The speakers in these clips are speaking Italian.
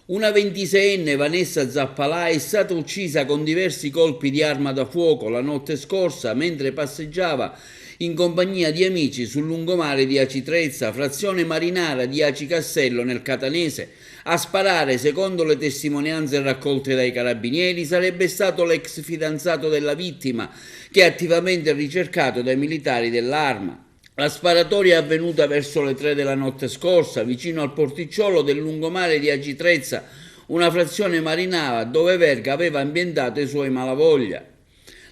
Una 26enne, Vanessa Zappalà, è stata uccisa con diversi colpi di arma da fuoco la notte scorsa mentre passeggiava in compagnia di amici sul lungomare di Aci Trezza, frazione marinara di Aci Castello nel Catanese. A sparare, secondo le testimonianze raccolte dai carabinieri, sarebbe stato l'ex fidanzato della vittima, che è attivamente ricercato dai militari dell'Arma. La sparatoria è avvenuta verso le 3 della notte scorsa, vicino al porticciolo del lungomare di Aci Trezza, una frazione marinara dove Verga aveva ambientato i suoi malavoglia.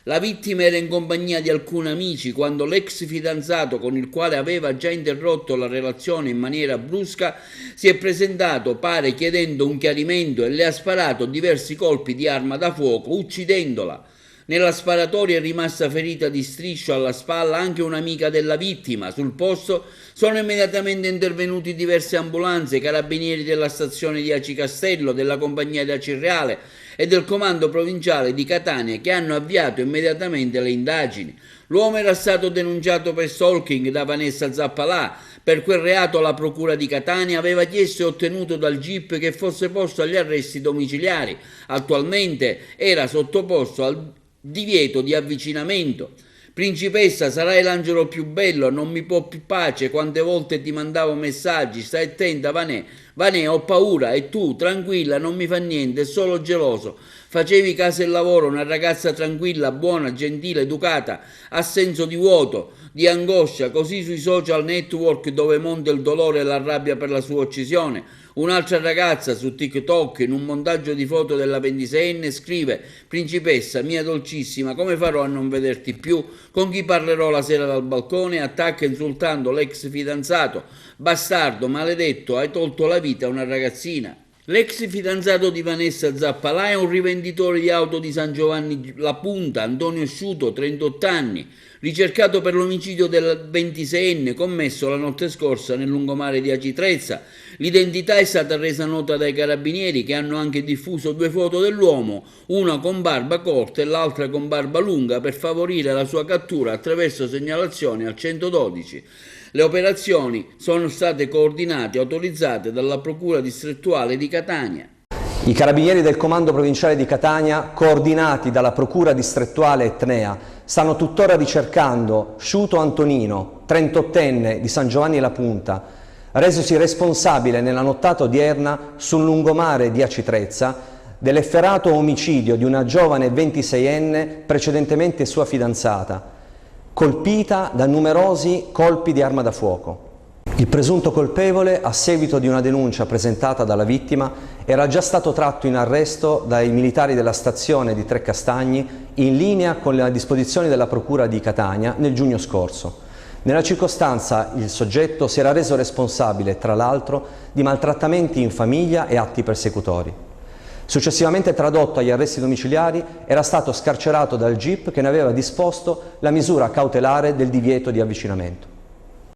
La vittima era in compagnia di alcuni amici quando l'ex fidanzato, con il quale aveva già interrotto la relazione in maniera brusca, si è presentato, pare chiedendo un chiarimento, e le ha sparato diversi colpi di arma da fuoco, uccidendola. Nella sparatoria è rimasta ferita di striscio alla spalla anche un'amica della vittima. Sul posto sono immediatamente intervenuti diverse ambulanze, carabinieri della stazione di Aci Castello, della compagnia di Aci Reale e del comando provinciale di Catania, che hanno avviato immediatamente le indagini. L'uomo era stato denunciato per stalking da Vanessa Zappalà. Per quel reato la procura di Catania aveva chiesto e ottenuto dal GIP che fosse posto agli arresti domiciliari. Attualmente era sottoposto al divieto di avvicinamento. Principessa, sarai l'angelo più bello, non mi può più pace, quante volte ti mandavo messaggi, stai attenta Vanè, Vanè ho paura, e tu, tranquilla, non mi fa niente, è solo geloso. Facevi casa e lavoro, una ragazza tranquilla, buona, gentile, educata, ha senso di vuoto, di angoscia, così sui social network dove monta il dolore e la rabbia per la sua uccisione. Un'altra ragazza su TikTok, in un montaggio di foto della 26enne, scrive: principessa, mia dolcissima, come farò a non vederti più? Con chi parlerò la sera dal balcone? Attacca insultando l'ex fidanzato. Bastardo, maledetto, hai tolto la vita a una ragazzina. L'ex fidanzato di Vanessa Zappalà è un rivenditore di auto di San Giovanni La Punta, Antonio Sciuto, 38 anni, ricercato per l'omicidio del 26enne commesso la notte scorsa nel lungomare di Aci Trezza. L'identità è stata resa nota dai carabinieri, che hanno anche diffuso 2 foto dell'uomo, una con barba corta e l'altra con barba lunga, per favorire la sua cattura attraverso segnalazioni al 112. Le operazioni sono state coordinate e autorizzate dalla Procura distrettuale di Catania. I carabinieri del Comando Provinciale di Catania, coordinati dalla Procura distrettuale etnea, stanno tuttora ricercando Sciuto Antonino, 38enne di San Giovanni La Punta, resosi responsabile nella nottata odierna sul lungomare di Aci Trezza dell'efferato omicidio di una giovane 26enne, precedentemente sua fidanzata, colpita da numerosi colpi di arma da fuoco. Il presunto colpevole, a seguito di una denuncia presentata dalla vittima, era già stato tratto in arresto dai militari della stazione di Trecastagni in linea con le disposizioni della Procura di Catania nel giugno scorso. Nella circostanza il soggetto si era reso responsabile, tra l'altro, di maltrattamenti in famiglia e atti persecutori. Successivamente tradotto agli arresti domiciliari, era stato scarcerato dal GIP, che ne aveva disposto la misura cautelare del divieto di avvicinamento.